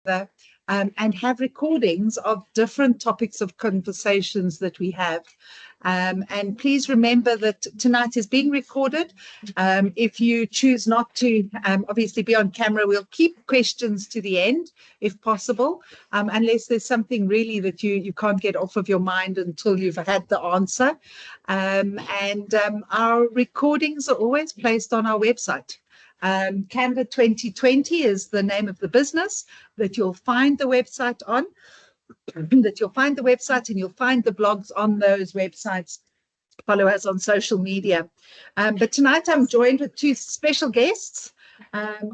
and have recordings of different topics of conversations that we have. And please remember that tonight is being recorded. If you choose not to obviously be on camera, we'll keep questions to the end if possible, unless there's something really that you can't get off of your mind until you've had the answer. Our recordings are always placed on our website. Canva 2020 is the name of the business that you'll find the website on, and you'll find the blogs on those websites. Follow us on social media. But tonight I'm joined with two special guests.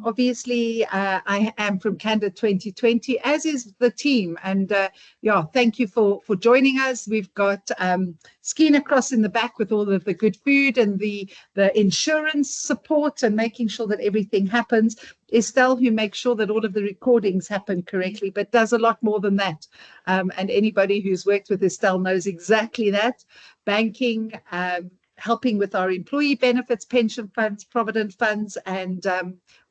Obviously, I am from Canva 2020, as is the team. And thank you for joining us. We've got Skeen across in the back with all of the good food and the insurance support and making sure that everything happens. Estelle, who makes sure that all of the recordings happen correctly, but does a lot more than that. And anybody who's worked with Estelle knows exactly that. Banking, helping with our employee benefits, pension funds, provident funds, and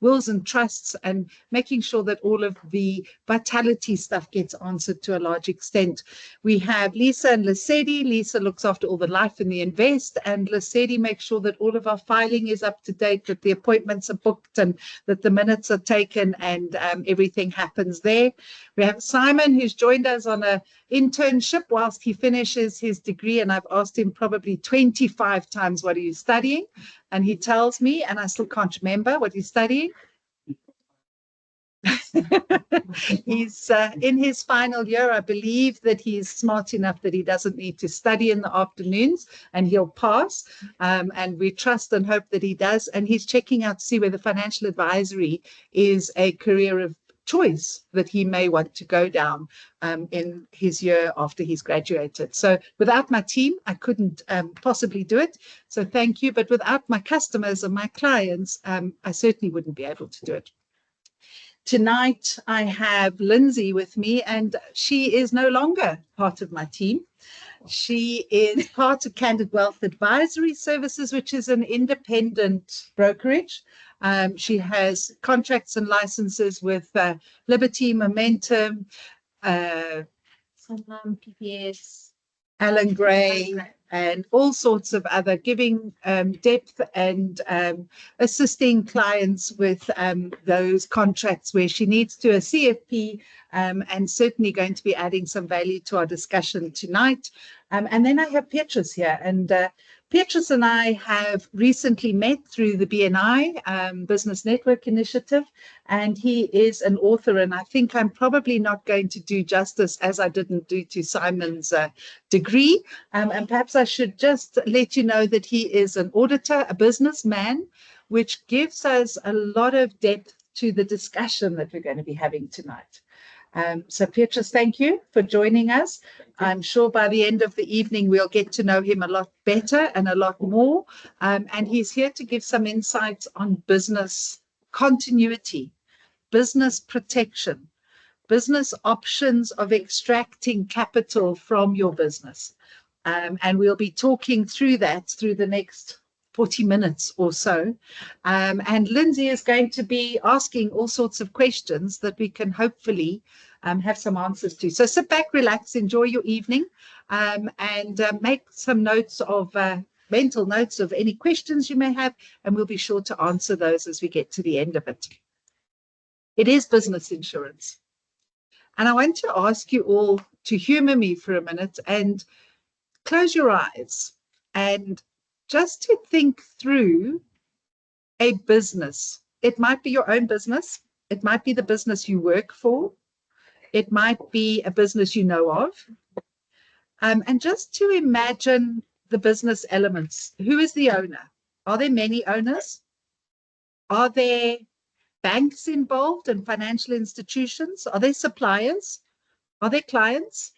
wills and trusts, and making sure that all of the vitality stuff gets answered to a large extent. We have Lisa and Lesedi. Lisa looks after all the life and the invest, and Lesedi makes sure that all of our filing is up to date, that the appointments are booked, and that the minutes are taken, and everything happens there. We have Simon, who's joined us on an internship whilst he finishes his degree, and I've asked him probably 25 times what are you studying, and he tells me, and I still can't remember what he's studying. He's in his final year. I believe that he's smart enough that he doesn't need to study in the afternoons, and he'll pass, and we trust and hope that he does. And he's checking out to see whether financial advisory is a career of choice that he may want to go down in his year after he's graduated. So without my team, I couldn't possibly do it. So thank you. But without my customers and my clients, I certainly wouldn't be able to do it. Tonight, I have Lindsay with me, and she is no longer part of my team. She is part of Candid Wealth Advisory Services, which is an independent brokerage. She has contracts and licenses with Liberty, Momentum, PPS, Alan Gray, and all sorts of other, giving depth and assisting clients with those contracts where she needs to, a CFP, and certainly going to be adding some value to our discussion tonight. And then I have Petrus here, and Petrus and I have recently met through the BNI Business Network Initiative, and he is an author, and I think I'm probably not going to do justice, as I didn't do to Simon's degree, and perhaps I should just let you know that he is an auditor, a businessman, which gives us a lot of depth to the discussion that we're going to be having tonight. So Petrus, thank you for joining us. I'm sure by the end of the evening, we'll get to know him a lot better and a lot more. And he's here to give some insights on business continuity, business protection, business options of extracting capital from your business. And we'll be talking through that through the next 40 minutes or so. And Lindsay is going to be asking all sorts of questions that we can hopefully have some answers to. So sit back, relax, enjoy your evening, and make some notes of mental notes of any questions you may have, and we'll be sure to answer those as we get to the end of it. It is business insurance. And I want to ask you all to humor me for a minute and close your eyes and just to think through a business. It might be your own business. It might be the business you work for. It might be a business you know of. And just to imagine the business elements. Who is the owner? Are there many owners? Are there banks involved and financial institutions? Are there suppliers? Are there clients?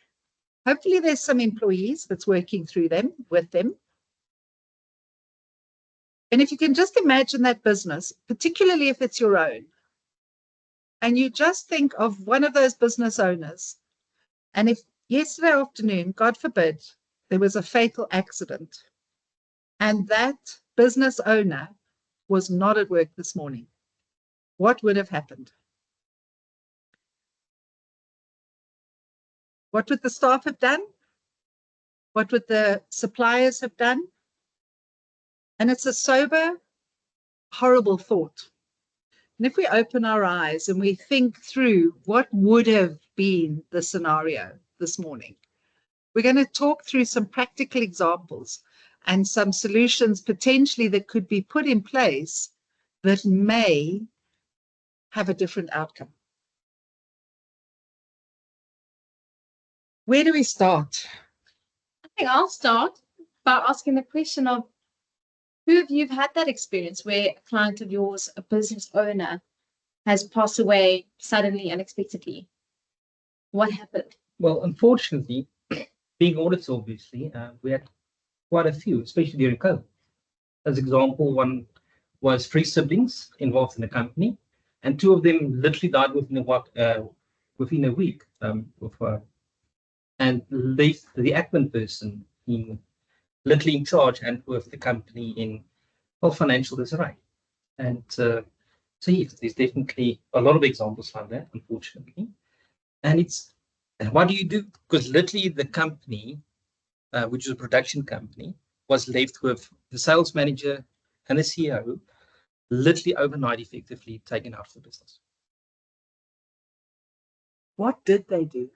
Hopefully there's some employees that's working through them, with them. And if you can just imagine that business, particularly if it's your own, and you just think of one of those business owners, and if yesterday afternoon, God forbid, there was a fatal accident, and that business owner was not at work this morning, what would have happened? What would the staff have done? What would the suppliers have done? And it's a sober, horrible thought. And if we open our eyes and we think through what would have been the scenario this morning, we're going to talk through some practical examples and some solutions potentially that could be put in place that may have a different outcome. Where do we start? I think I'll start by asking the question of who of you have had that experience where a client of yours, a business owner, has passed away suddenly, unexpectedly? What happened? Well, unfortunately, being auditors, obviously, we had quite a few, especially during COVID. As example, one was 3 siblings involved in the company, and 2 of them literally died within a week. And left the admin person literally in charge and with the company in financial disarray. And so yes, there's definitely a lot of examples like that, unfortunately. And what do you do? Because literally the company, which is a production company, was left with the sales manager and the CEO literally overnight effectively taken out of the business. What did they do?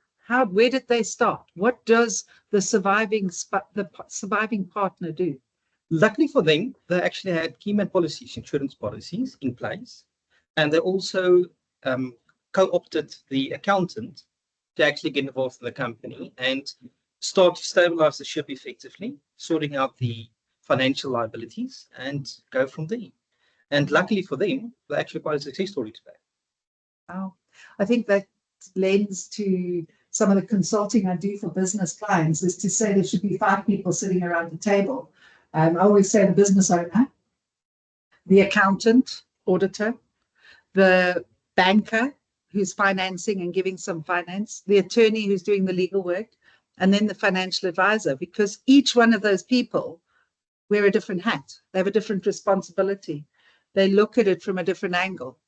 Where did they start? What does the surviving partner do? Luckily for them, they actually had keyman policies, insurance policies in place, and they also co-opted the accountant to actually get involved in the company and start to stabilize the ship effectively, sorting out the financial liabilities and go from there. And luckily for them, they're actually quite a success story today. Wow. I think that lends to some of the consulting I do for business clients, is to say there should be 5 people sitting around the table. I always say the business owner, the accountant, auditor, the banker who's financing and giving some finance, the attorney who's doing the legal work, and then the financial advisor, because each one of those people wear a different hat. They have a different responsibility. They look at it from a different angle.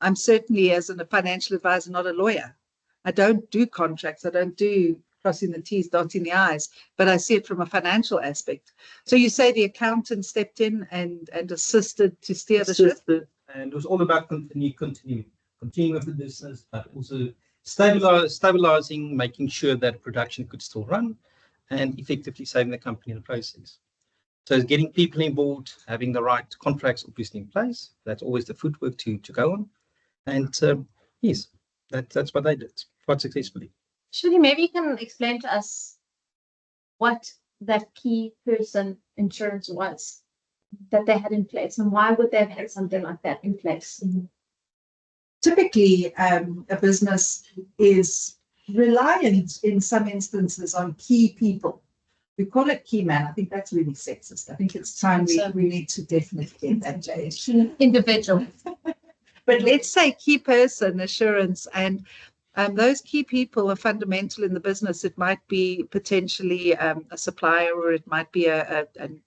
I'm certainly, as a financial advisor, not a lawyer. I don't do contracts. I don't do crossing the T's, dotting the I's, but I see it from a financial aspect. So you say the accountant stepped in and assisted to steer the ship? And it was all about continuing with the business, but also stabilizing, making sure that production could still run, and effectively saving the company in the process. So it's getting people involved, having the right contracts obviously in place. That's always the footwork to go on. And yes, that's what they did quite successfully. Shirley, maybe you can explain to us what that key person insurance was that they had in place, and why would they have had something like that in place? Mm-hmm. Typically, a business is reliant in some instances on key people. We call it key man. I think that's really sexist. I think it's time we need to definitely get that changed. Individual. But let's say key person assurance, and those key people are fundamental in the business. It might be potentially a supplier, or it might be an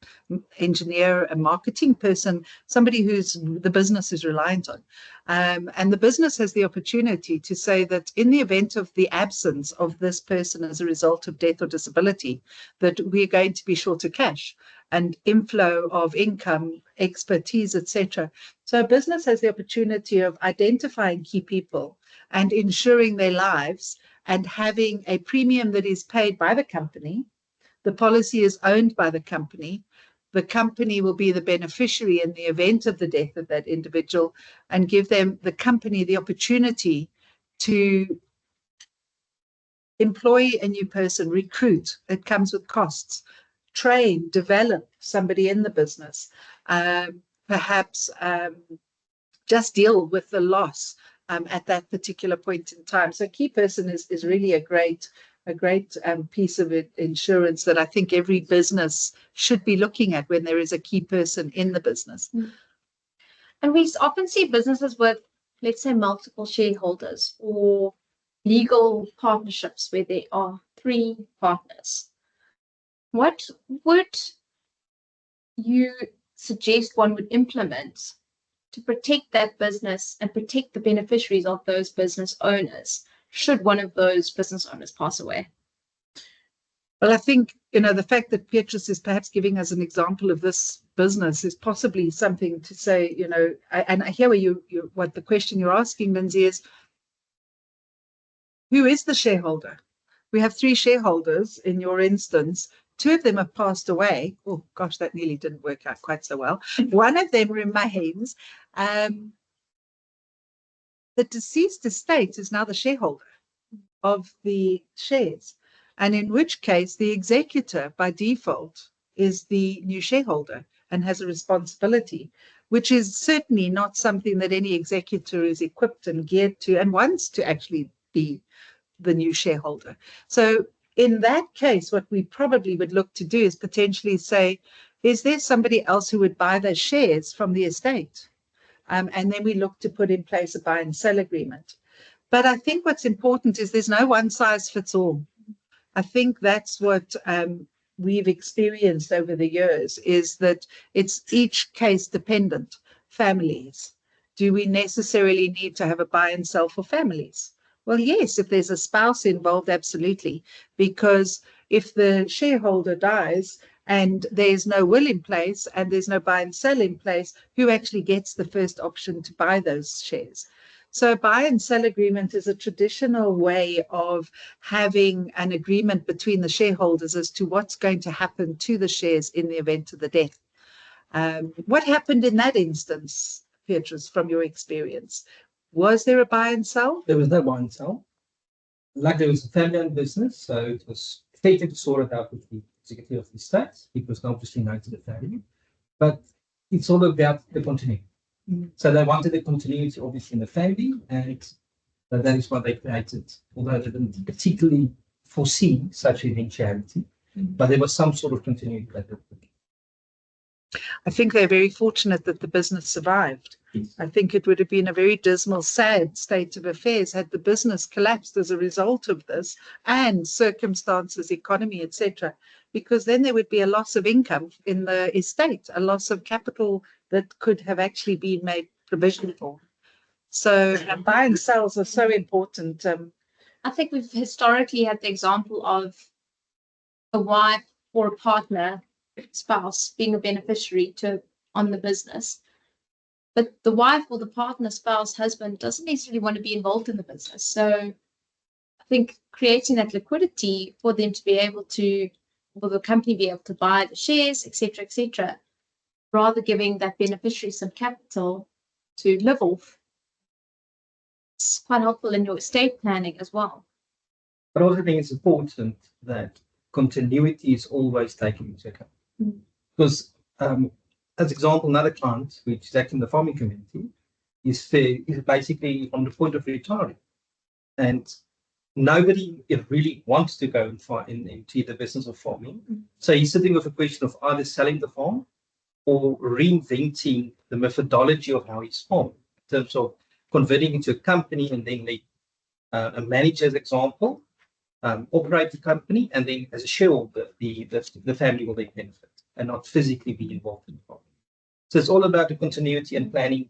engineer, a marketing person, somebody who's the business is reliant on. And the business has the opportunity to say that in the event of the absence of this person as a result of death or disability, that we're going to be short of cash and inflow of income, expertise, etc. So a business has the opportunity of identifying key people and ensuring their lives, and having a premium that is paid by the company. The policy is owned by the company. The company will be the beneficiary in the event of the death of that individual, and give the company the opportunity to employ a new person, recruit. It comes with costs. Train, develop somebody in the business. Perhaps just deal with the loss at that particular point in time. So key person is really a great piece of insurance that I think every business should be looking at when there is a key person in the business. And we often see businesses with, let's say, multiple shareholders or legal partnerships where there are 3 partners. What would you suggest one would implement to protect that business and protect the beneficiaries of those business owners should one of those business owners pass away? Well, I think, the fact that Petrus is perhaps giving us an example of this business is possibly something to say, and I hear what the question you're asking, Lindsay, is who is the shareholder? We have 3 shareholders in your instance. 2 of them have passed away. Oh, gosh, that nearly didn't work out quite so well. One of them remains. The deceased estate is now the shareholder of the shares. And in which case the executor by default is the new shareholder and has a responsibility, which is certainly not something that any executor is equipped and geared to and wants to actually be the new shareholder. So in that case, what we probably would look to do is potentially say, is there somebody else who would buy those shares from the estate? And then we look to put in place a buy and sell agreement. But I think what's important is there's no one size fits all. I think that's what we've experienced over the years, is that it's each case dependent. Families. Do we necessarily need to have a buy and sell for families? Well, yes, if there's a spouse involved, absolutely. Because if the shareholder dies and there's no will in place and there's no buy and sell in place, who actually gets the first option to buy those shares? So a buy and sell agreement is a traditional way of having an agreement between the shareholders as to what's going to happen to the shares in the event of the death. What happened in that instance, Petrus, from your experience? Was there a buy and sell? There was no buy and sell. Like there was a family-owned business, so it was effectively sorted out with the executive of the estate. It was obviously known to the family, but it's all about the continuity. So they wanted the continuity, obviously, in the family, and that is what they created, although they didn't particularly foresee such eventuality, but there was some sort of continuity that they put. I think they're very fortunate that the business survived. Yes. I think it would have been a very dismal, sad state of affairs had the business collapsed as a result of this and circumstances, economy, etc., because then there would be a loss of income in the estate, a loss of capital that could have actually been made provision for. So buy and sells are so important. I think we've historically had the example of a wife or a partner, spouse, being a beneficiary on the business. But the wife or the partner, spouse, husband doesn't necessarily want to be involved in the business. So I think creating that liquidity for them to be able to, for the company be able to buy the shares, etc., rather giving that beneficiary some capital to live off, it's quite helpful in your estate planning as well. But I also think it's important that continuity is always taken into account. Because, as example, another client, which is actually in the farming community, is basically on the point of retiring. And nobody really wants to go into the business of farming. So he's sitting with a question of either selling the farm or reinventing the methodology of how he's farmed, in terms of converting into a company and then a manager, as example, operate the company, and then as a shareholder, the family will then benefit and not physically be involved in the farming. So it's all about the continuity and planning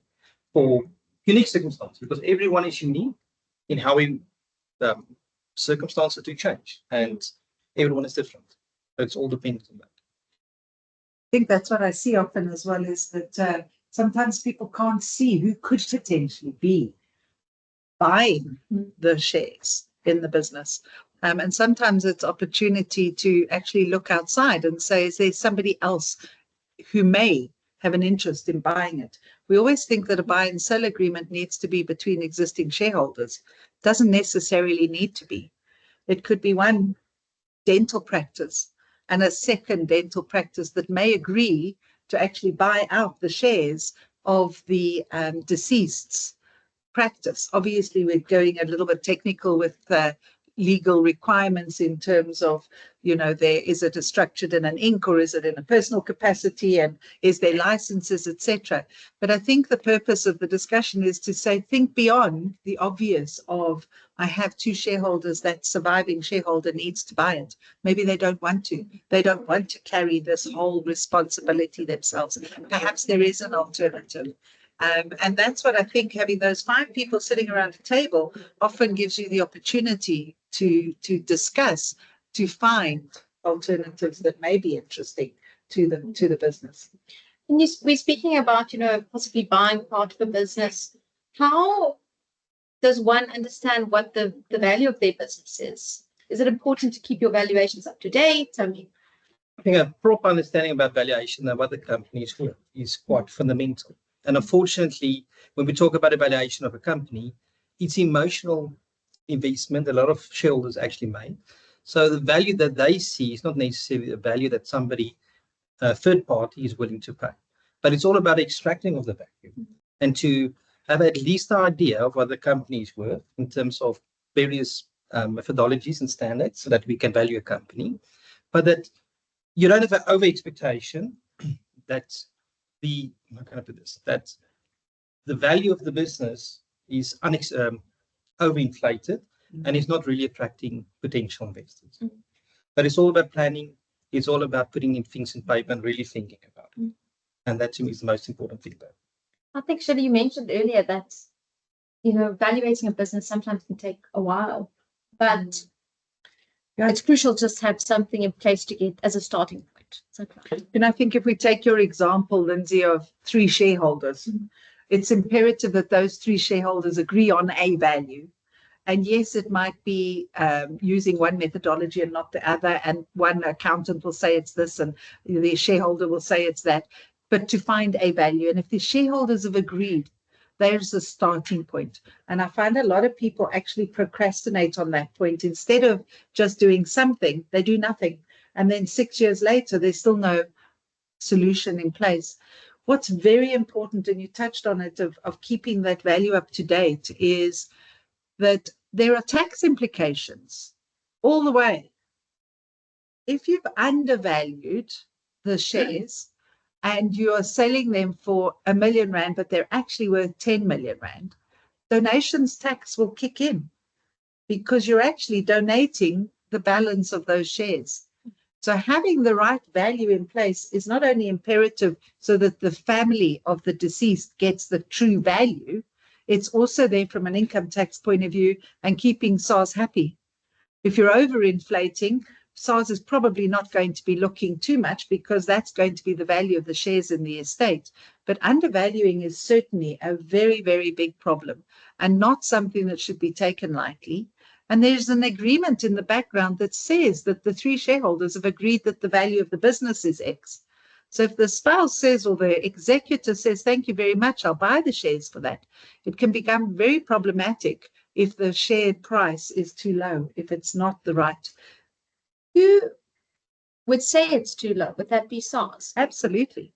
for unique circumstances, because everyone is unique in how circumstances do change, and everyone is different. So it's all dependent on that. I think that's what I see often as well, is that sometimes people can't see who could potentially be buying the shares in the business. And sometimes it's opportunity to actually look outside and say, is there somebody else who may have an interest in buying it? We always think that a buy and sell agreement needs to be between existing shareholders. It doesn't necessarily need to be. It could be one dental practice and a second dental practice that may agree to actually buy out the shares of the deceased's practice. Obviously, we're going a little bit technical with legal requirements in terms of, is it structured in an Inc. or is it in a personal capacity, and is there licenses, etc. But I think the purpose of the discussion is to say, think beyond the obvious of, I have 2 shareholders, that surviving shareholder needs to buy it. Maybe they don't want to. They don't want to carry this whole responsibility themselves. Perhaps there is an alternative. And that's what I think, having those 5 people sitting around a table often gives you the opportunity to discuss, to find alternatives that may be interesting to the business. And we're speaking about, possibly buying part of a business. How does one understand what the value of their business is? Is it important to keep your valuations up to date? I mean, I think a proper understanding about valuation and what the company is worth is quite fundamental. And unfortunately, when we talk about a valuation of a company, it's emotional investment a lot of shareholders actually make. So the value that they see is not necessarily the value that somebody, third party, is willing to pay. But it's all about extracting of the value and to have at least an idea of what the company is worth in terms of various methodologies and standards so that we can value a company. But that you don't have an over expectation that how can I put this? That the value of the business is overinflated and is not really attracting potential investors. But it's all about planning. It's all about putting in things in paper and really thinking about it. And that to me is the most important thing there. I think, Shirley, you mentioned earlier that, evaluating a business sometimes can take a while, but it's crucial just to have something in place to get as a starting point. And I think if we take your example, Lindsay, of 3 shareholders, it's imperative that those 3 shareholders agree on a value. And yes, it might be using one methodology and not the other, and one accountant will say it's this and the shareholder will say it's that, but to find a value. And if the shareholders have agreed, there's a starting point. And I find a lot of people actually procrastinate on that point. Instead of just doing something, they do nothing. And then 6 years later, there's still no solution in place. What's very important, and you touched on it, of keeping that value up to date, is that there are tax implications all the way. If you've undervalued the shares and you are selling them for R1 million, but they're actually worth 10 million rand, donations tax will kick in because you're actually donating the balance of those shares. So having the right value in place is not only imperative so that the family of the deceased gets the true value, it's also there from an income tax point of view and keeping SARS happy. If you're overinflating, SARS is probably not going to be looking too much because that's going to be the value of the shares in the estate. But undervaluing is certainly a very, very big problem and not something that should be taken lightly. And there's an agreement in the background that says that the 3 shareholders have agreed that the value of the business is X. So if the spouse says, or the executor says, thank you very much, I'll buy the shares for that, it can become very problematic if the share price is too low, if it's not the right. Who would say it's too low? Would that be SARS? Absolutely.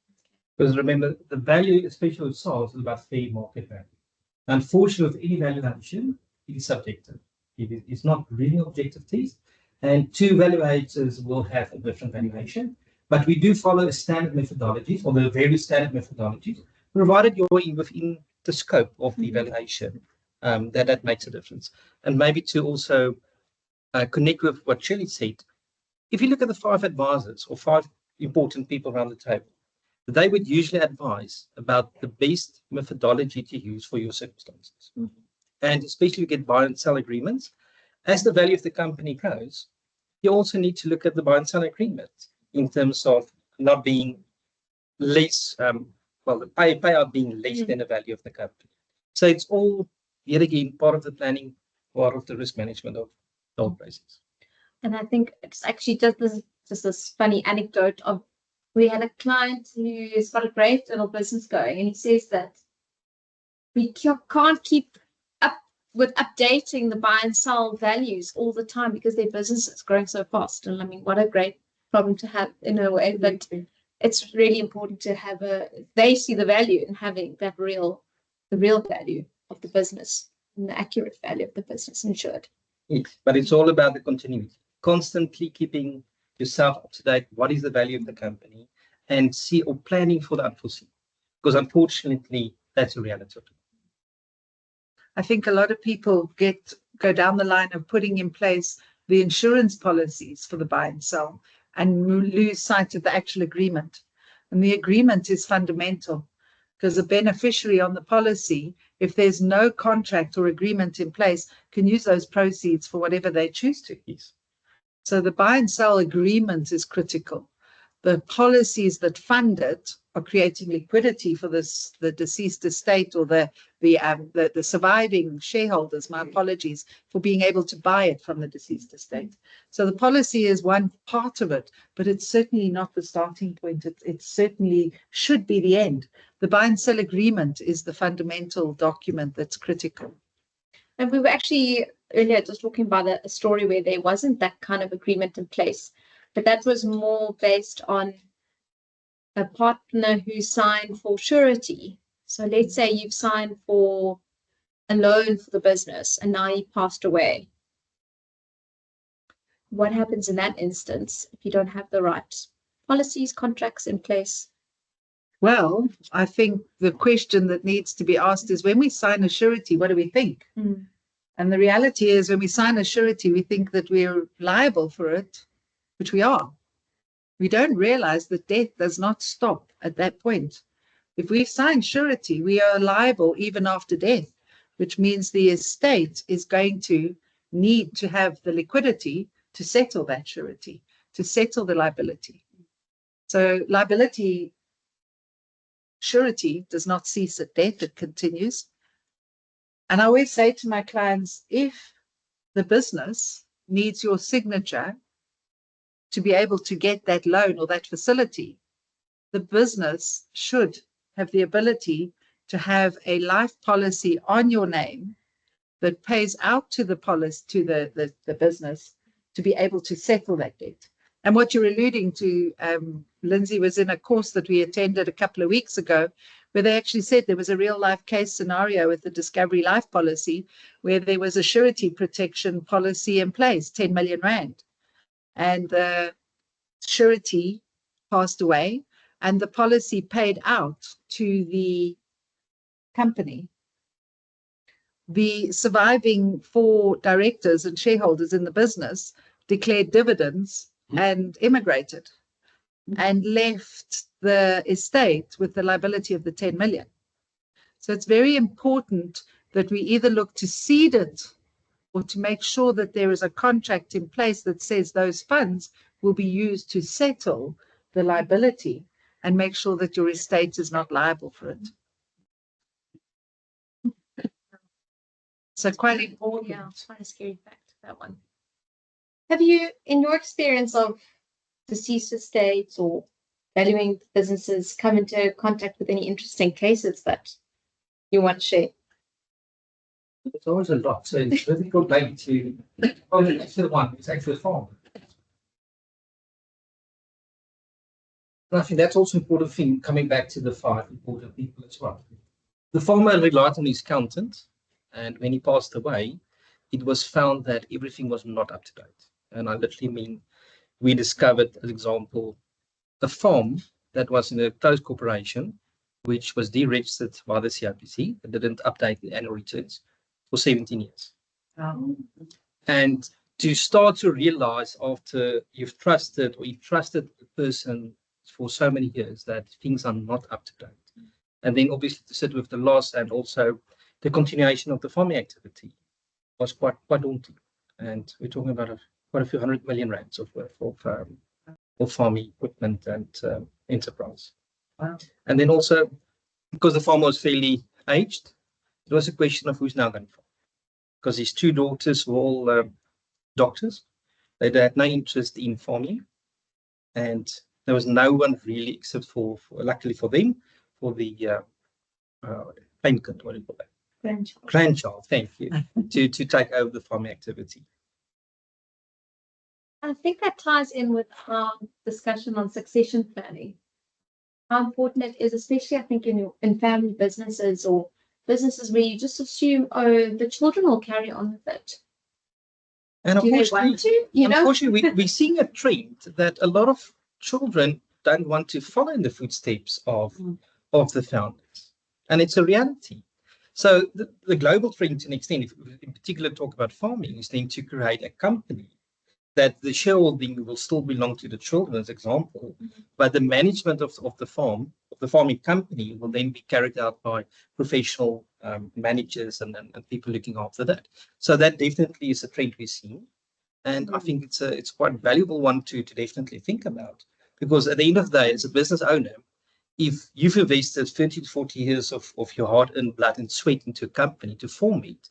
Because remember, the value, especially with SARS, is about fair market value. Unfortunately, with any valuation, it is subjective. It is not really objective test. And 2 valuators will have a different valuation. But we do follow a standard methodologies, or the very standard methodologies, provided you're within the scope of the evaluation, that makes a difference. And maybe to also connect with what Shirley said, if you look at the 5 advisors or 5 important people around the table, they would usually advise about the best methodology to use for your circumstances. And especially you get buy and sell agreements. As the value of the company grows, you also need to look at the buy and sell agreement in terms of not being less, the payout being less than the value of the company. So it's all, yet again, part of the planning, part of the risk management of the whole process. And I think it's actually just this funny anecdote of, we had a client who's got a great little business going, and he says that we can't keep up with updating the buy and sell values all the time because their business is growing so fast. And I mean, what a great problem to have in a way, but it's really important to have they see the value in having the real value of the business and the accurate value of the business insured. Yes, but it's all about the continuity, constantly keeping yourself up to date. What is the value of the company, and planning for the unforeseen, because unfortunately that's a reality. I think a lot of people go down the line of putting in place the insurance policies for the buy and sell and lose sight of the actual agreement. And the agreement is fundamental. because a beneficiary on the policy, if there's no contract or agreement in place, can use those proceeds for whatever they choose to. Yes. So the buy and sell agreement is critical. The policies that fund it are creating liquidity for the deceased estate or the surviving shareholders, my apologies, for being able to buy it from the deceased estate. So the policy is one part of it, but it's certainly not the starting point. It certainly should be the end. The buy and sell agreement is the fundamental document that's critical. And we were actually earlier just talking about a story where there wasn't that kind of agreement in place, but that was more based on a partner who signed for surety. So let's say you've signed for a loan for the business and now you passed away. What happens in that instance if you don't have the right policies, contracts in place? Well, I think the question that needs to be asked is, when we sign a surety, what do we think? Mm. And the reality is, when we sign a surety, we think that we're liable for it, which we are. We don't realize that death does not stop at that point. If we've signed surety, we are liable even after death, which means the estate is going to need to have the liquidity to settle that surety, to settle the liability. So liability, surety does not cease at death, it continues. And I always say to my clients, if the business needs your signature to be able to get that loan or that facility, the business should have the ability to have a life policy on your name that pays out to the policy, to the business, to be able to settle that debt. And what you're alluding to, Lindsay, was in a course that we attended a couple of weeks ago, where they actually said there was a real life case scenario with the Discovery Life policy, where there was a surety protection policy in place, 10 million rand. And the surety passed away, and the policy paid out to the company. The surviving 4 directors and shareholders in the business declared dividends and immigrated and left the estate with the liability of the 10 million. So it's very important that we either look to seed it or to make sure that there is a contract in place that says those funds will be used to settle the liability and make sure that your estate is not liable for it. So quite important. Yeah, it's quite a scary fact, that one. Have you, in your experience of deceased estates or valuing businesses, come into contact with any interesting cases that you want to share? There's always a lot. So it's difficult maybe to, oh, it's actually the one, it's actually the farm. And I think that's also an important thing, coming back to the 5 important people as well. The farmer relied on his accountant, and when he passed away, it was found that everything was not up to date. And I literally mean, we discovered, as example, a farm that was in a closed corporation, which was deregistered by the CIPC, that didn't update the annual returns for 17 years. And to start to realize after you've trusted the person for so many years that things are not up to date. And then obviously to sit with the loss and also the continuation of the farming activity was quite daunting. And we're talking about quite a few 100 million rands of farming equipment and enterprise. Wow. And then also, because the farmer was fairly aged, it was a question of who's now going to farm. Because his 2 daughters were all doctors. They had no interest in farming. And there was no one really, except for luckily for them, for the Painkind, what do you call that? Grandchild, thank you, to take over the farming activity. I think that ties in with our discussion on succession planning. How important it is, especially I think in family businesses or businesses where you just assume, oh, the children will carry on with it. And Do they want to? You know? Unfortunately, we're seeing a trend that a lot of children don't want to follow in the footsteps of the founders. And it's a reality. So the global trend to an extent, if we in particular talk about farming, is then to create a company that the shareholding will still belong to the children, as example, but the management of the farm the farming company will then be carried out by professional managers and people looking after that. So that definitely is a trend we're seeing. And I think it's quite a valuable one to definitely think about, because at the end of the day, as a business owner, if you've invested 30 to 40 years of your hard-earned blood and sweat into a company to form it,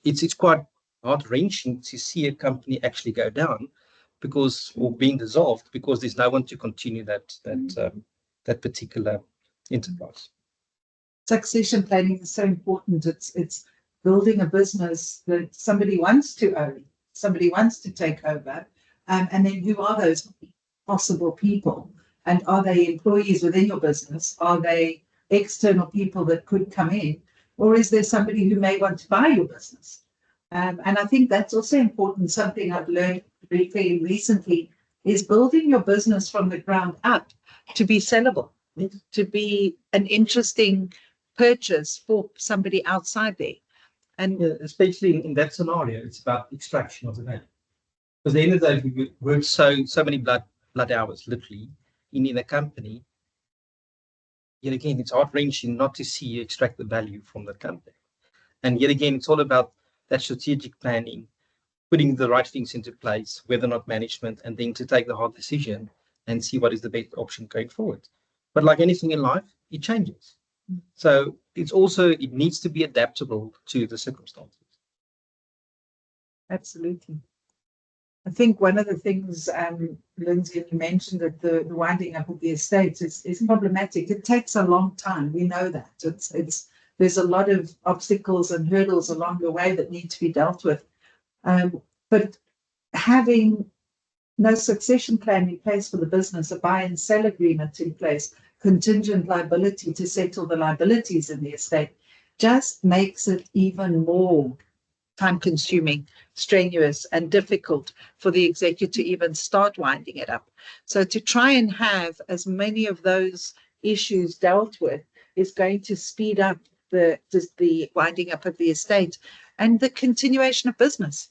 it's quite heart-wrenching to see a company actually go down or being dissolved because there's no one to continue that particular enterprise. Succession planning is so important. It's building a business that somebody wants to own, somebody wants to take over, and then who are those possible people? And are they employees within your business? Are they external people that could come in? Or is there somebody who may want to buy your business? And I think that's also important. Something I've learned very recently is building your business from the ground up to be sellable, to be an interesting purchase for somebody outside there. And especially in that scenario, it's about extraction of the value. Because at the end of the day, we work so many blood hours, literally, in a company. Yet again, it's heart-wrenching not to see you extract the value from the company. And yet again, it's all about that strategic planning, putting the right things into place, whether or not management, and then to take the hard decision and see what is the best option going forward. But like anything in life, it changes. So it needs to be adaptable to the circumstances. Absolutely. I think one of the things, Lindsay, you mentioned that the winding up of the estates is problematic. It takes a long time. We know that. There's a lot of obstacles and hurdles along the way that need to be dealt with. But having no succession plan in place for the business, a buy and sell agreement in place, contingent liability to settle the liabilities in the estate, just makes it even more time-consuming, strenuous, and difficult for the executive to even start winding it up. So to try and have as many of those issues dealt with is going to speed up the winding up of the estate and the continuation of business.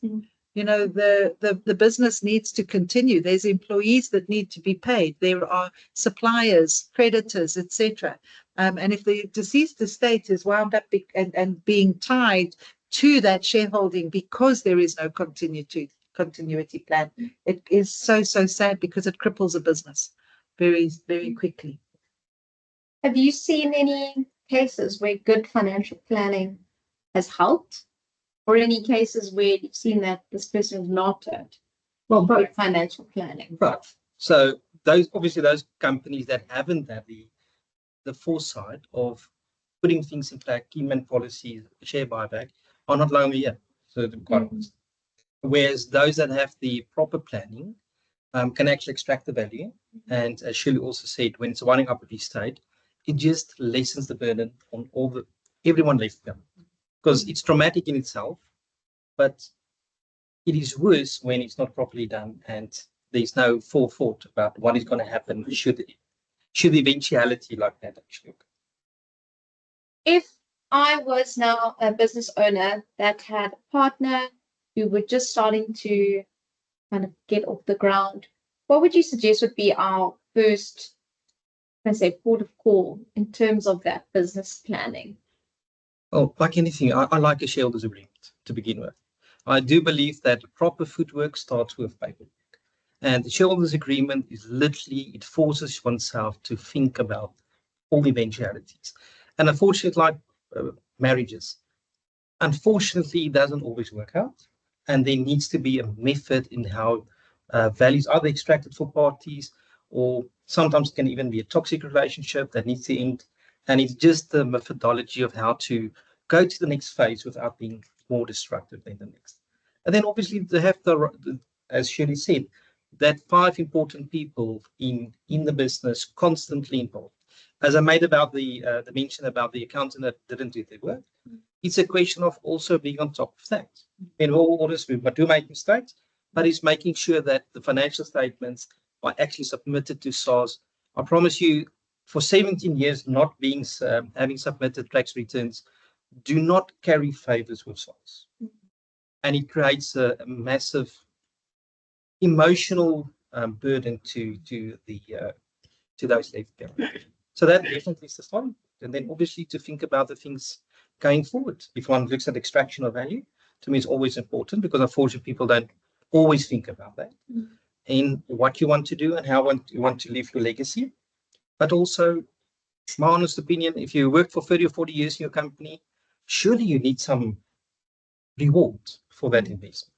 You know, the business needs to continue. There's employees that need to be paid. There are suppliers, creditors, etc. And if the deceased estate is wound up and being tied to that shareholding because there is no continuity plan, it is so sad because it cripples a business very quickly. Have you seen any cases where good financial planning has helped, or any cases where you've seen that this person is not good financial planning? Right. So those companies that haven't had the foresight of putting things in place, key man policies, share buyback, are not long here. So whereas those that have the proper planning can actually extract the value. And as Shirley also said, when it's winding up at the estate, it just lessens the burden on everyone left behind. Because it's traumatic in itself, but it is worse when it's not properly done and there's no forethought about what is going to happen should the eventuality like that actually occur. If I was now a business owner that had a partner who were just starting to kind of get off the ground, what would you suggest would be our first, port of call in terms of that business planning? Well, like anything, I like a shareholders agreement to begin with. I do believe that proper footwork starts with paperwork. And the shareholders agreement is literally, it forces oneself to think about all the eventualities. And unfortunately, like marriages, unfortunately, it doesn't always work out. And there needs to be a method in how values are extracted for parties, or sometimes it can even be a toxic relationship that needs to end. And it's just the methodology of how to go to the next phase without being more destructive than the next. And then obviously they have as Shirley said, that 5 important people in the business constantly involved. As I made about the mention about the accountant that didn't do their work, it's a question of also being on top of that. In all orders, we do make mistakes, but it's making sure that the financial statements are actually submitted to SARS. I promise you, for 17 years not being having submitted tax returns, do not carry favors with SARS. And it creates a massive emotional burden to those left behind. So that definitely is the starting point. And then obviously to think about the things going forward. If one looks at extraction of value, to me it's always important, because unfortunately people don't always think about that in what you want to do and how you want to leave your legacy. But also, my honest opinion, if you work for 30 or 40 years in your company, surely you need some reward for that investment.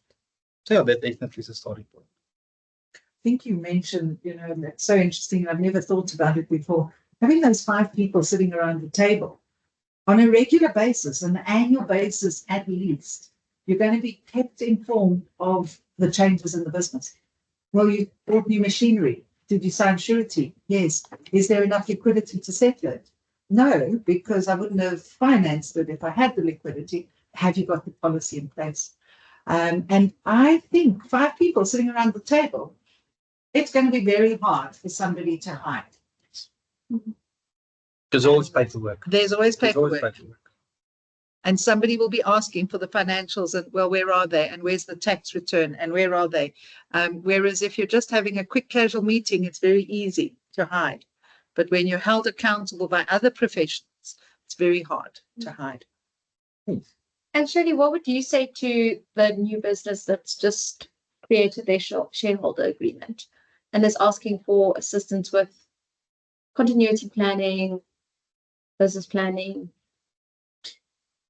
So yeah, that definitely is a starting point. I think you mentioned, that's so interesting. I've never thought about it before. Having those 5 people sitting around the table on a regular basis, an annual basis at least, you're going to be kept informed of the changes in the business. Well, you bought new machinery. Did you sign surety? Yes. Is there enough liquidity to settle it? No, because I wouldn't have financed it if I had the liquidity. Have you got the policy in place? And I think 5 people sitting around the table, it's going to be very hard for somebody to hide. There's always paperwork. There's always There's always paperwork. paperwork. And somebody will be asking for the financials and, well, where are they? And where's the tax return? And where are they? Whereas if you're just having a quick casual meeting, it's very easy to hide. But when you're held accountable by other professionals, it's very hard to hide. And Shirley, what would you say to the new business that's just created their shareholder agreement and is asking for assistance with continuity planning, business planning?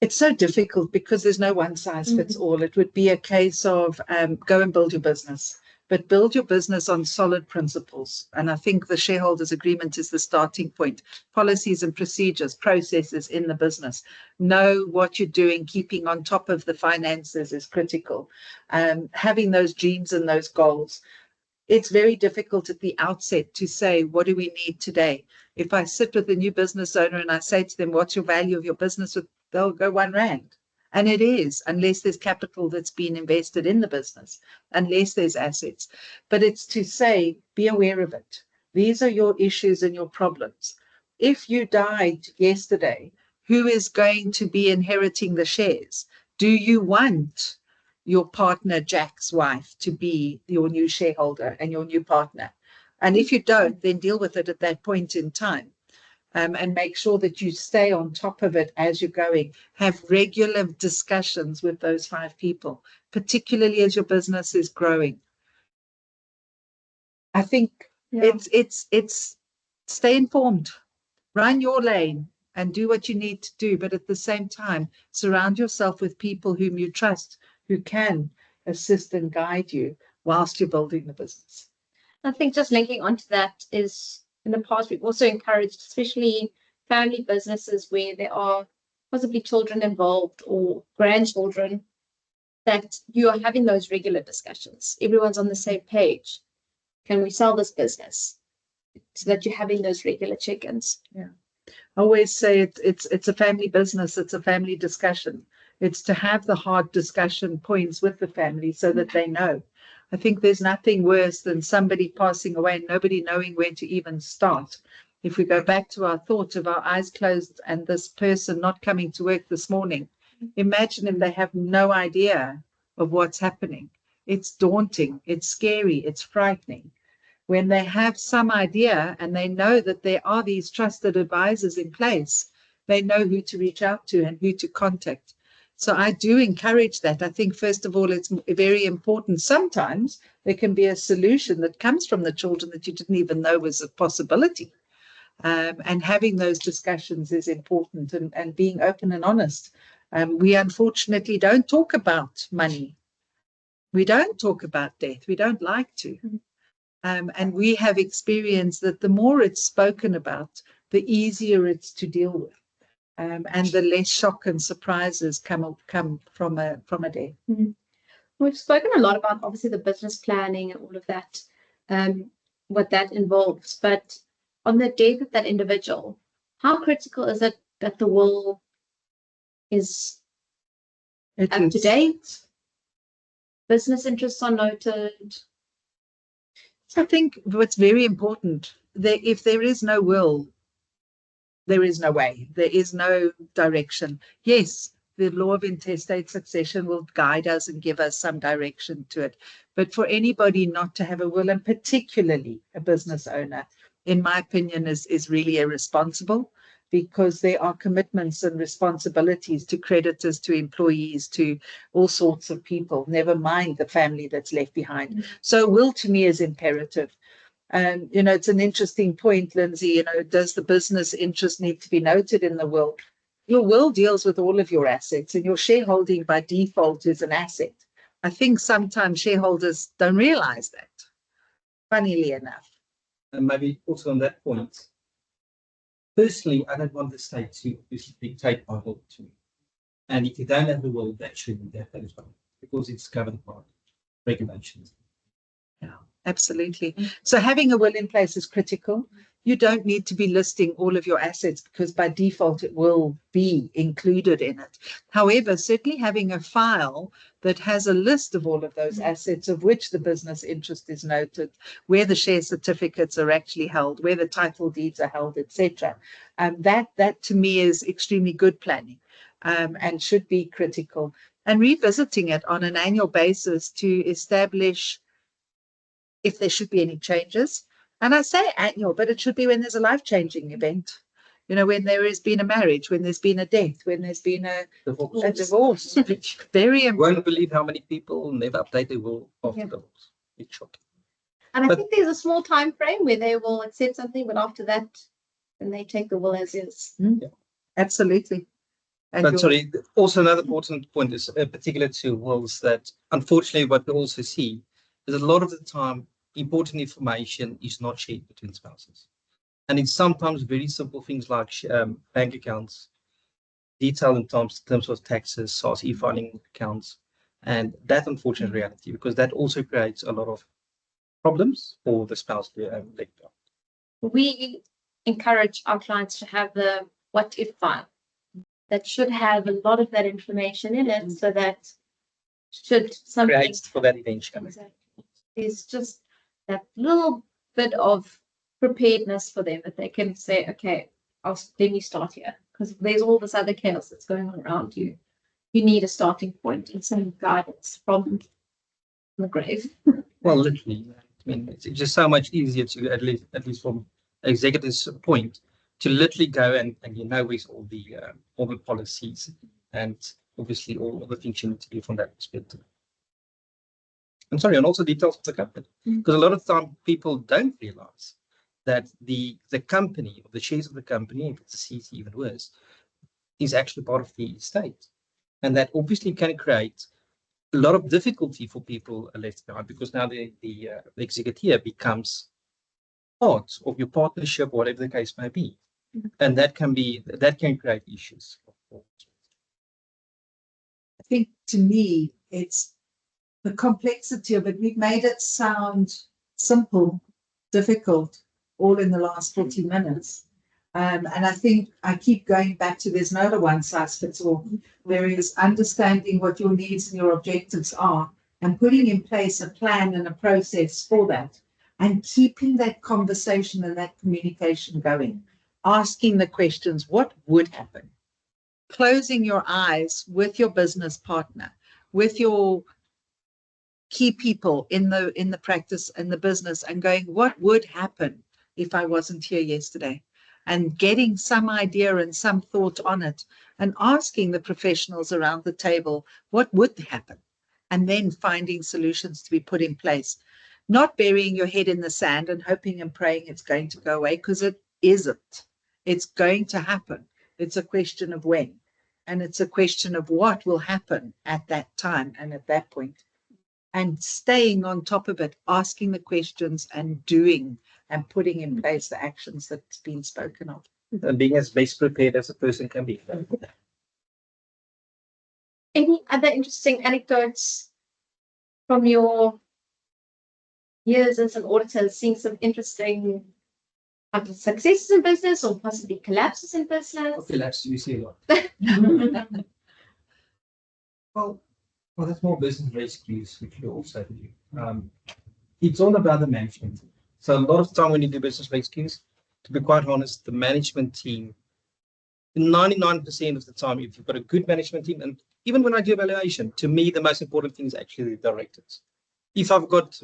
It's so difficult because there's no one size fits all. It would be a case of go and build your business, but build your business on solid principles. And I think the shareholders agreement is the starting point. Policies and procedures, processes in the business. Know what you're doing, keeping on top of the finances is critical. Having those dreams and those goals. It's very difficult at the outset to say, what do we need today? If I sit with a new business owner and I say to them, what's your value of your business? They'll go R1. And it is, unless there's capital that's been invested in the business, unless there's assets. But it's to say, be aware of it. These are your issues and your problems. If you died yesterday, who is going to be inheriting the shares? Do you want your partner, Jack's wife, to be your new shareholder and your new partner? And if you don't, then deal with it at that point in time. And make sure that you stay on top of it as you're going. Have regular discussions with those 5 people, particularly as your business is growing. I think it's stay informed, run your lane and do what you need to do. But at the same time, surround yourself with people whom you trust, who can assist and guide you whilst you're building the business. I think just linking onto that is, in the past, we've also encouraged, especially family businesses where there are possibly children involved or grandchildren, that you are having those regular discussions. Everyone's on the same page. Can we sell this business? So that you're having those regular check-ins. Yeah. I always say it's a family business. It's a family discussion. It's to have the hard discussion points with the family so that they know. I think there's nothing worse than somebody passing away and nobody knowing where to even start. If we go back to our thought of our eyes closed and this person not coming to work this morning, imagine if they have no idea of what's happening. It's daunting, it's scary, it's frightening. When they have some idea and they know that there are these trusted advisors in place, they know who to reach out to and who to contact. So I do encourage that. I think, first of all, it's very important. Sometimes there can be a solution that comes from the children that you didn't even know was a possibility. And having those discussions is important, and being open and honest. We unfortunately don't talk about money. We don't talk about death. We don't like to. And we have experienced that the more it's spoken about, the easier it's to deal with. And the less shock and surprises come from a death. We've spoken a lot about, obviously, the business planning and all of that, what that involves. But on the death of that individual, how critical is it that the will is up to date? Business interests are noted. I think what's very important, if there is no will, there is no way, there is no direction. Yes, the law of intestate succession will guide us and give us some direction to it. But for anybody not to have a will, and particularly a business owner, in my opinion, is really irresponsible, because there are commitments and responsibilities to creditors, to employees, to all sorts of people, never mind the family that's left behind. So will to me is imperative. And, you know, it's an interesting point, Lindsay, you know, does the business interest need to be noted in the will? Your will deals with all of your assets, and your shareholding by default is an asset. I think sometimes shareholders don't realize that, funnily enough. And maybe also on that point, personally, I don't want the state to obviously dictate my will to me. And if you don't have a will, that shouldn't be that as well, because it's governed by regulations. Absolutely. So having a will in place is critical. You don't need to be listing all of your assets, because by default it will be included in it. However, certainly having a file that has a list of all of those assets of which the business interest is noted, where the share certificates are actually held, where the title deeds are held, etc. That to me is extremely good planning, and should be critical. And revisiting it on an annual basis to establish if there should be any changes. And I say annual, but it should be when there's a life-changing event. You know, when there has been a marriage, when there's been a death, when there's been a divorce. Very important. Won't believe how many people never update their will after divorce. It's shocking. And I think there's a small time frame where they will accept something, but after that, then they take the will as is. Absolutely. And But sorry, also another important point is particular to wills, that unfortunately what we also see is a lot of the time important information is not shared between spouses. And it's sometimes very simple things like bank accounts, detail in terms of taxes, SARS e-filing accounts, and that unfortunate reality, because that also creates a lot of problems for the spouse to left out. We encourage our clients to have the what if file that should have a lot of that information in it, so that should something Creates for that eventually. Exactly. There's just that little bit of preparedness for them that they can say, okay, let me start here, because there's all this other chaos that's going on around you. You need a starting point and some guidance from the grave. Well, literally, I mean, it's just so much easier to, at least from executive's point, to literally go and you know with all the policies and obviously all the things you need to do from that perspective. And sorry, and also details of the company, because a lot of time people don't realize that the company, or the shares of the company, if it's a CC even worse, is actually part of the estate, and that obviously can create a lot of difficulty for people left behind, because now the executive becomes part of your partnership, whatever the case may be, and that can create issues. I think to me, it's the complexity of it. We've made it sound simple, difficult, all in the last 40 minutes. And I think I keep going back to there's not a one size fits all. There is understanding what your needs and your objectives are, and putting in place a plan and a process for that, and keeping that conversation and that communication going, asking the questions, what would happen? Closing your eyes with your business partner, with your key people in the practice and the business, and going, what would happen if I wasn't here yesterday? And getting some idea and some thought on it, and asking the professionals around the table, what would happen? And then finding solutions to be put in place. Not burying your head in the sand and hoping and praying it's going to go away, because it isn't. It's going to happen. It's a question of when. And it's a question of what will happen at that time and at that point. And staying on top of it, asking the questions and doing and putting in place the actions that's been spoken of. And being as best prepared as a person can be. Any other interesting anecdotes from your years as an auditor, seeing some interesting successes in business or possibly collapses in business? Collapse, you see a lot. Well, that's more business rescues, which we also do. It's all about the management. So a lot of time when you do business rescues, to be quite honest, the management team, 99% of the time, if you've got a good management team, and even when I do evaluation, to me, the most important thing is actually the directors. If I've got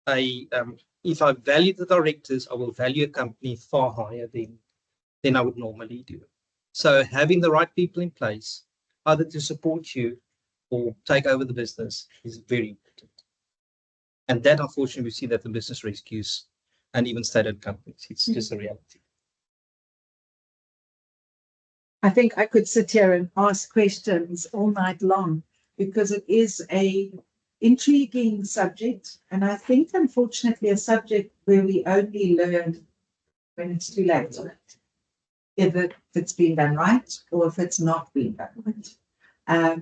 if I value the directors, I will value a company far higher than I would normally do. So having the right people in place, either to support you or take over the business, is very important. And that, unfortunately, we see that the business rescues and even state-owned companies. It's just a reality. I think I could sit here and ask questions all night long because it is a intriguing subject. And I think, unfortunately, a subject where we only learn when it's too late, either if it's been done right or if it's not been done right.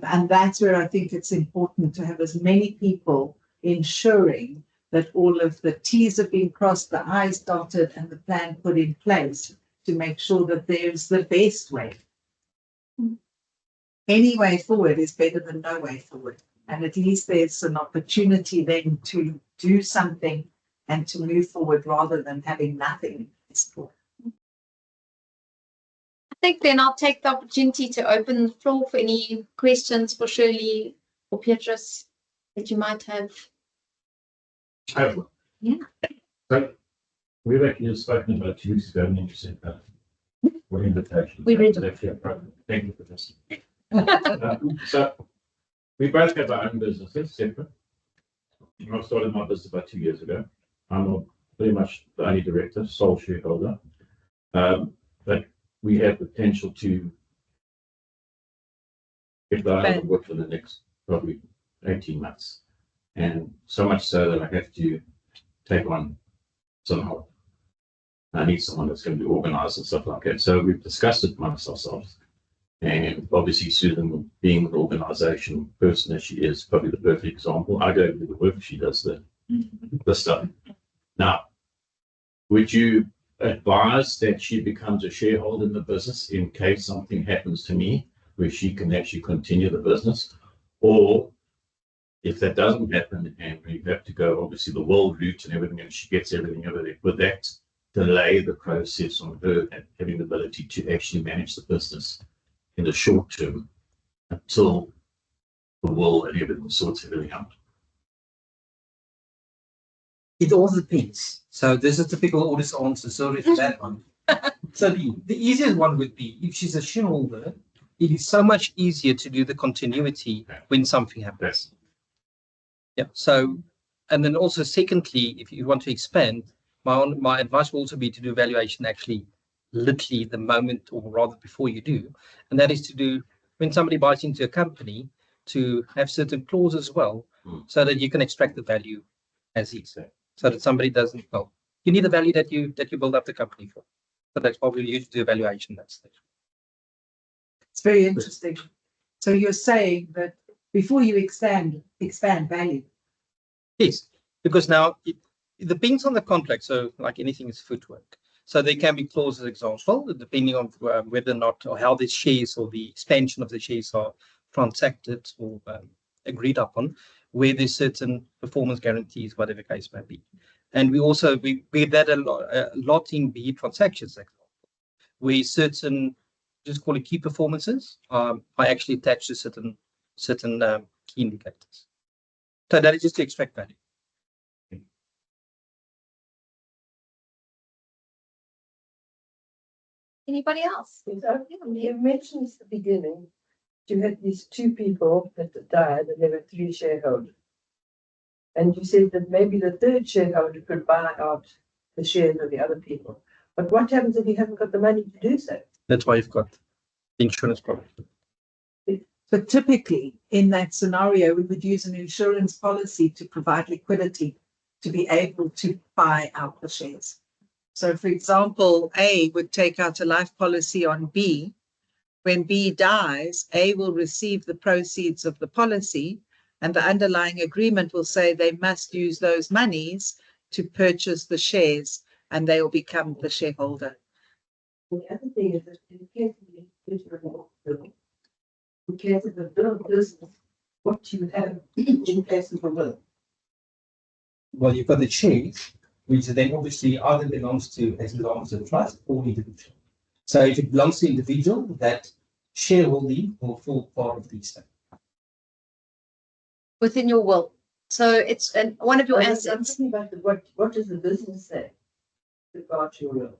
And that's where I think it's important to have as many people ensuring that all of the T's have been crossed, the I's dotted, and the plan put in place to make sure that there's the best way. Any way forward is better than no way forward. And at least there's an opportunity then to do something and to move forward rather than having nothing. I think then I'll take the opportunity to open the floor for any questions for Shirley or Petrus that you might have. Yeah. So we've actually just spoken about 2 weeks ago, and you said that what invitation. We read Thank you for this. So we both have our own businesses separate. I started my business about 2 years ago. I'm pretty much the only director, sole shareholder. But we have potential to get the out of work for the next probably 18 months. And so much so that I have to take on some help. I need someone that's going to be organized and stuff like that. So we've discussed it amongst ourselves. And obviously Susan, being an organization person as she is, probably the perfect example. I go do the work, she does the stuff. Now, would you advise that she becomes a shareholder in the business in case something happens to me where she can actually continue the business? Or if that doesn't happen and we have to go obviously the world route and everything and she gets everything over there, would that delay the process on her and having the ability to actually manage the business in the short term until the will and everything sorts everything out? It all depends. So this is a typical audit answer. Sorry for that one. So the easiest one would be if she's a shareholder, it is so much easier to do the continuity when something happens. Yeah. So, and then also secondly, if you want to expand, my advice will also be to do valuation actually literally the moment or rather before you do. And that is to do when somebody buys into a company to have certain clauses as well, so that you can extract the value as is. So that somebody doesn't, well, you need the value that you build up the company for. So that's probably you to do evaluation that stage. It's very interesting. So you're saying that before you expand value. Yes, because now it depends on the contract. So like anything is footwork. So there can be clauses, example, depending on whether or not or how the shares or the expansion of the shares are transacted or agreed upon, where there's certain performance guarantees, whatever case may be. And we also we that a lot in BE transactions, where certain, just call it key performances, are actually attached to certain key indicators. So that is just to extract value. Anybody else? So, you mentioned at the beginning you had these 2 people that died and there were 3 shareholders. And you said that maybe the 3rd shareholder could buy out the shares of the other people. But what happens if you haven't got the money to do so? That's why you've got insurance product. But typically in that scenario, we would use an insurance policy to provide liquidity to be able to buy out the shares. So for example, A would take out a life policy on B. When B dies, A will receive the proceeds of the policy, and the underlying agreement will say they must use those monies to purchase the shares, and they will become the shareholder. The other thing is that in case of the individual bill, in case of the bill of business, what you have in case of a will. Well, you've got the shares, which then obviously either belongs to the trust or individual. So if it belongs to individual, that shareholding will fall part of the estate. Within your will. So it's one of your I'm assets. talking about what does the business say about your will?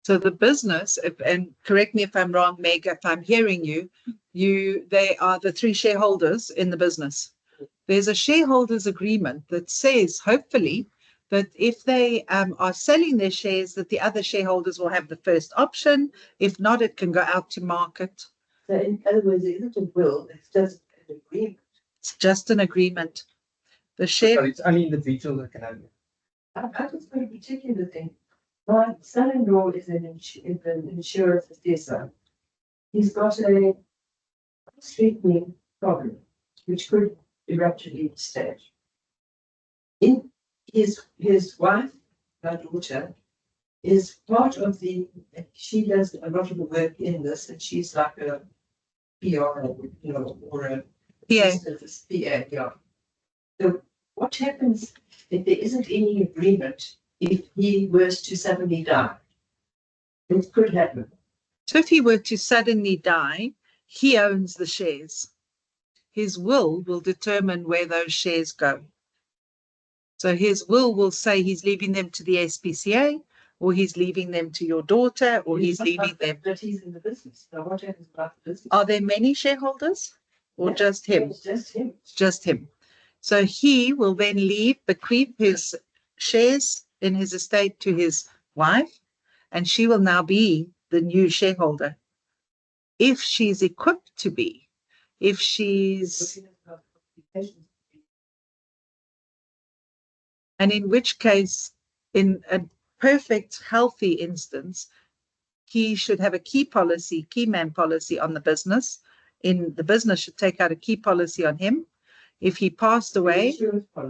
So the business, and correct me if I'm wrong, Meg, if I'm hearing you, they are the three shareholders in the business. There's a shareholders agreement that says, hopefully, that if they are selling their shares, that the other shareholders will have the first option. If not, it can go out to market. So in other words, it isn't a will, it's just an agreement. It's just an agreement. The So share, it's only individuals that can have it. I just got a particular thing. My son-in-law is an insurance assessor. He's got a street-name problem, which could erupt at any stage. In his wife, my daughter, is part of she does a lot of the work in this, and she's like a PR, or a PA. PA, yeah. So what happens if there isn't any agreement if he was to suddenly die? It could happen. So if he were to suddenly die, he owns the shares. His will determine where those shares go. So his will say he's leaving them to the SPCA, or he's leaving them to your daughter, or he's leaving them. But he's in the business. Now what happens about the business? Are there many shareholders, or Yeah, just him? It's just him. It's just him. So he will then bequeath his shares in his estate to his wife, and she will now be the new shareholder. If she's equipped to be, if she's, and in which case, in a perfect healthy instance, he should have a key man policy on the business. The business should take out a key policy on him. If he passed away,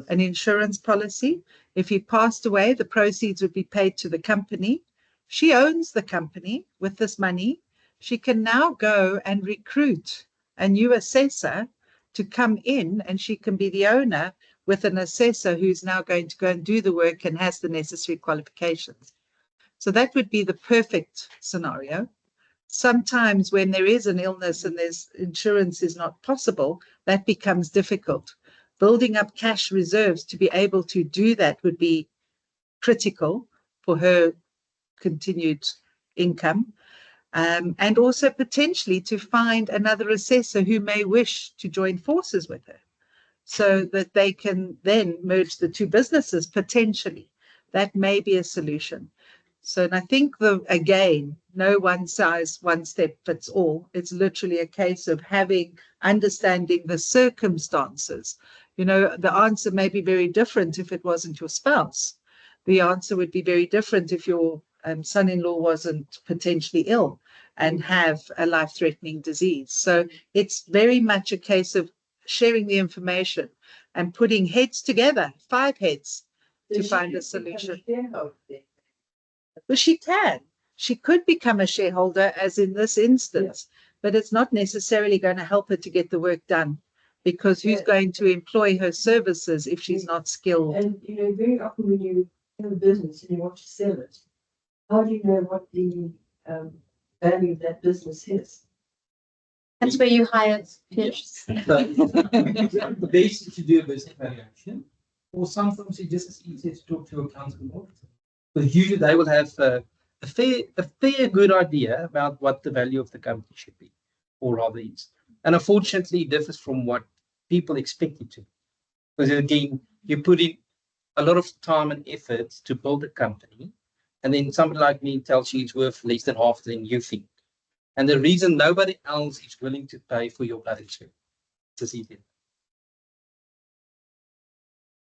an insurance policy. If he passed away, the proceeds would be paid to the company. She owns the company with this money. She can now go and recruit a new assessor to come in, and she can be the owner with an assessor who's now going to go and do the work and has the necessary qualifications. So that would be the perfect scenario. Sometimes when there is an illness and there's insurance is not possible, that becomes difficult. Building up cash reserves to be able to do that would be critical for her continued income. And also potentially to find another assessor who may wish to join forces with her, so that they can then merge the two businesses potentially. That may be a solution. So, and I think again, no one size, one step fits all. It's literally a case of understanding the circumstances. The answer may be very different if it wasn't your spouse. The answer would be very different if your son-in-law wasn't potentially ill and have a life-threatening disease. So it's very much a case of sharing the information and putting heads together, 5 heads, to find a solution. Well, she can. She could become a shareholder, as in this instance, but it's not necessarily going to help her to get the work done, because who's going to employ her services if she's not skilled? And very often when you have a business and you want to sell it, how do you know what the value of that business is? That's where you hire pitches. The best is to do a business valuation, or sometimes it's just as easy to talk to an accountant and auditor. Because usually they will have a fair good idea about what the value of the company should be, or rather is. And unfortunately, it differs from what people expect it to. Because again, you put in a lot of time and effort to build a company, and then somebody like me tells you it's worth less than half than you think. And the reason nobody else is willing to pay for your blood insurance is easy.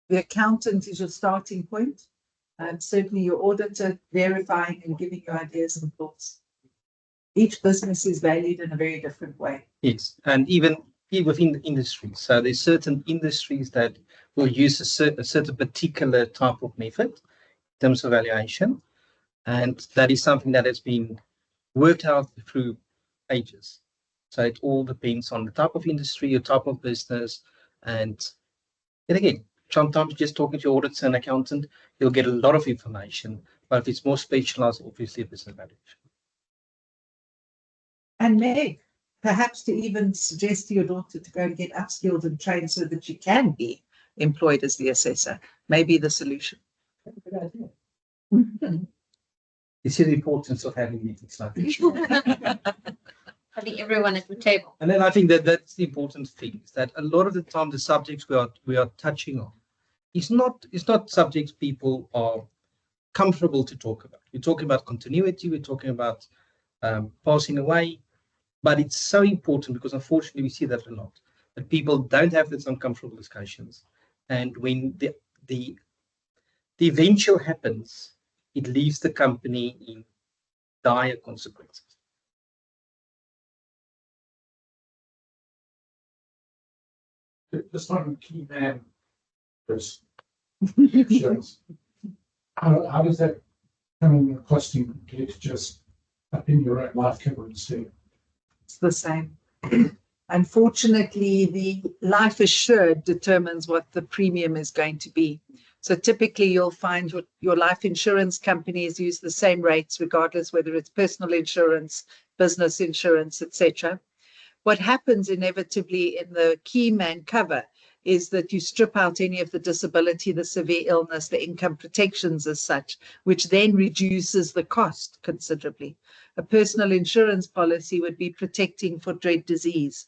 The accountant is your starting point, and certainly your auditor verifying and giving you ideas and thoughts. Each business is valued in a very different way. Yes, and even within the industry. So there's certain industries that will use a certain particular type of method in terms of valuation, and that is something that has been worked out through ages. So it all depends on the type of industry, your type of business, and again, sometimes just talking to your auditor and accountant, you'll get a lot of information. But if it's more specialized, obviously a business valuation. And Meg, perhaps to even suggest to your daughter to go and get upskilled and trained so that she can be employed as the assessor may be the solution. Good idea. You see the importance of having meetings like this. Having everyone at the table. And then I think that that's the important thing, is that a lot of the time the subjects we are touching on it's not subjects people are comfortable to talk about. We're talking about continuity, we're talking about passing away, but it's so important because unfortunately we see that a lot, that people don't have those uncomfortable discussions, and when the eventual happens, it leaves the company in dire consequences. Just on key man, there's insurance. How does that come in costing compared to just upping your own life cover instead? It's the same. Unfortunately, the life assured determines what the premium is going to be. So typically you'll find your life insurance companies use the same rates, regardless whether it's personal insurance, business insurance, etc. What happens inevitably in the key man cover is that you strip out any of the disability, the severe illness, the income protections as such, which then reduces the cost considerably. A personal insurance policy would be protecting for dread disease,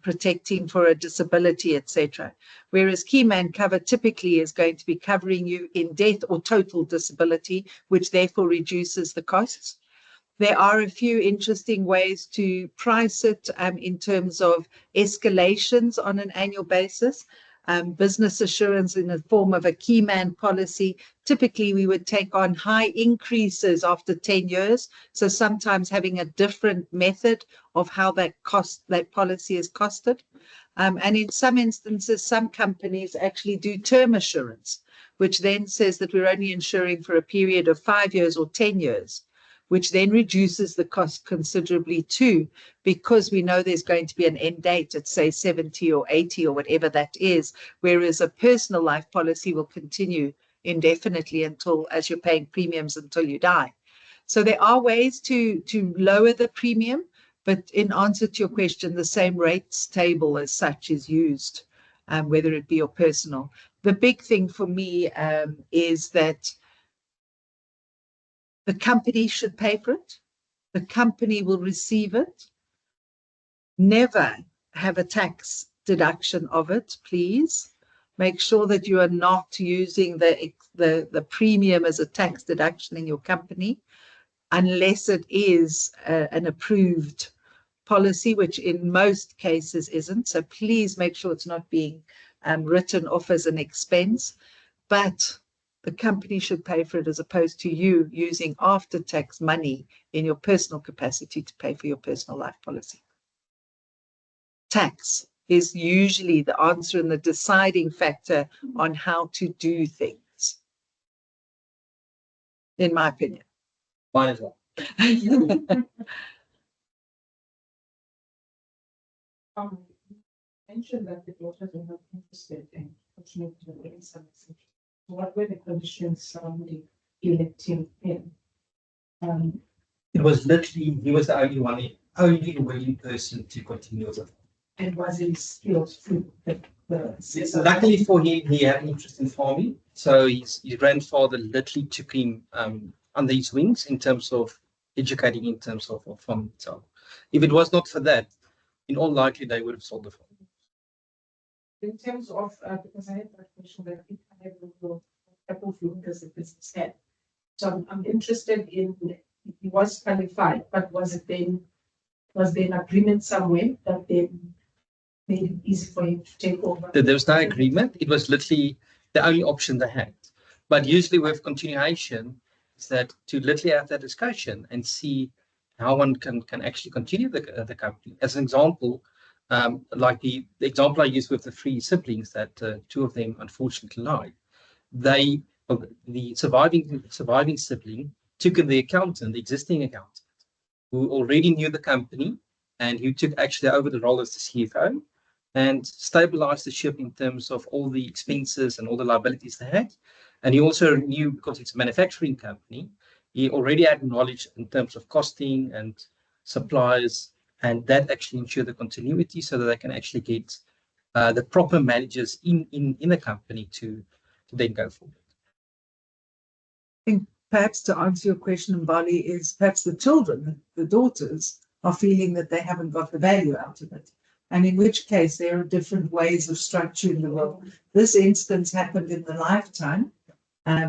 protecting for a disability, etc. Whereas key man cover typically is going to be covering you in death or total disability, which therefore reduces the costs. There are a few interesting ways to price it in terms of escalations on an annual basis. Business assurance in the form of a key man policy. Typically, we would take on high increases after 10 years. So sometimes having a different method of how that policy is costed. And in some instances, some companies actually do term assurance, which then says that we're only insuring for a period of 5 years or 10 years. Which then reduces the cost considerably too, because we know there's going to be an end date at say 70 or 80 or whatever that is, whereas a personal life policy will continue indefinitely until, as you're paying premiums until you die. So there are ways to lower the premium, but in answer to your question, the same rates table as such is used, whether it be your personal. The big thing for me is that the company should pay for it. The company will receive it. Never have a tax deduction of it, please. Make sure that you are not using the premium as a tax deduction in your company, unless it is an approved policy, which in most cases isn't. So please make sure it's not being written off as an expense. But the company should pay for it, as opposed to you using after-tax money in your personal capacity to pay for your personal life policy. Tax is usually the answer and the deciding factor on how to do things, in my opinion. Mine as well. Mentioned that the daughters were not interested in continuing to do something. What were the conditions surrounding electing him? It was literally, he was the only willing person to continue with it. And was his skills through Luckily for him, he had an interest in farming. So his grandfather literally took him under his wings in terms of educating, in terms of farming itself. If it was not for that, in all likely they would have sold the farm. In terms of, because I had that question that I have a couple of years of business head. So I'm interested in, he was qualified, but was there an agreement somewhere that then made it easy for him to take over? There was no agreement. It was literally the only option they had. But usually with continuation, is that to literally have that discussion and see how one can actually continue the company. As an example, like the example I used with the 3 siblings that 2 of them unfortunately died. The surviving sibling took in the accountant, the existing accountant, who already knew the company and who took actually over the role as the CFO and stabilized the ship in terms of all the expenses and all the liabilities they had. And he also knew, because it's a manufacturing company, he already had knowledge in terms of costing and supplies, and that actually ensured the continuity so that they can actually get the proper managers in the company to then go forward. Perhaps to answer your question, Mbali, is perhaps the children, the daughters, are feeling that they haven't got the value out of it. And in which case, there are different ways of structuring the will. This instance happened in the lifetime,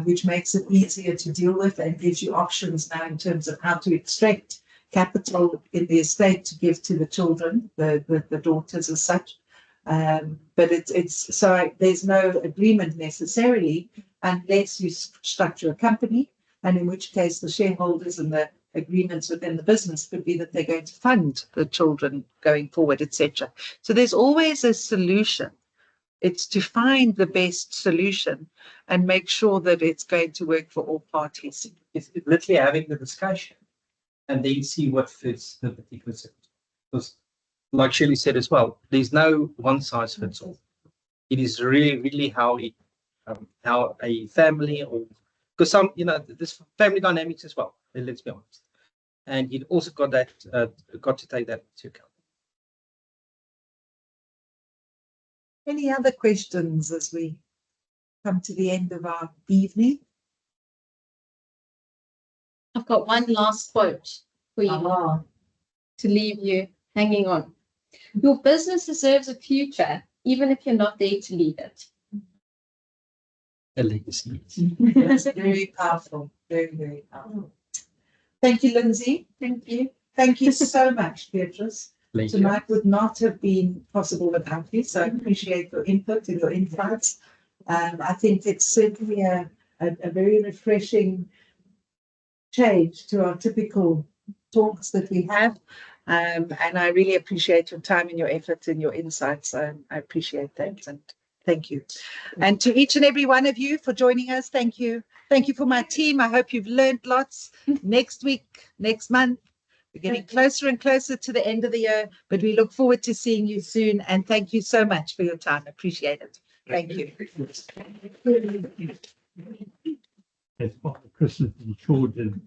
which makes it easier to deal with and gives you options now in terms of how to extract capital in the estate to give to the children, the daughters as such. But it's so there's no agreement necessarily unless you structure a company, and in which case the shareholders and the agreements within the business could be that they're going to fund the children going forward, etc. So there's always a solution. It's to find the best solution and make sure that it's going to work for all parties. It's literally having the discussion and then see what fits the particular situation. Because, like Shirley said as well, there's no one size fits all. It is really how a family, or because some, this family dynamics as well. Let's be honest, and it also got to take that into account. Any other questions as we come to the end of our evening? I've got one last quote for you to leave you hanging on. Your business deserves a future, even if you're not there to lead it. A legacy. That's very powerful. Very powerful. Thank you, Lindsay. Thank you. Thank you so much, Beatrice. Pleasure. Tonight would not have been possible without you, so I appreciate your input and your insights. I think it's certainly a very refreshing change to our typical talks that we have. And I really appreciate your time and your effort and your insights. I appreciate that, and thank you. And to each and every one of you for joining us, thank you. Thank you for my team. I hope you've learned lots. Next week, next month, we're getting closer and closer to the end of the year, but we look forward to seeing you soon. And thank you so much for your time. Appreciate it. Thank you. As part of Christmas and children,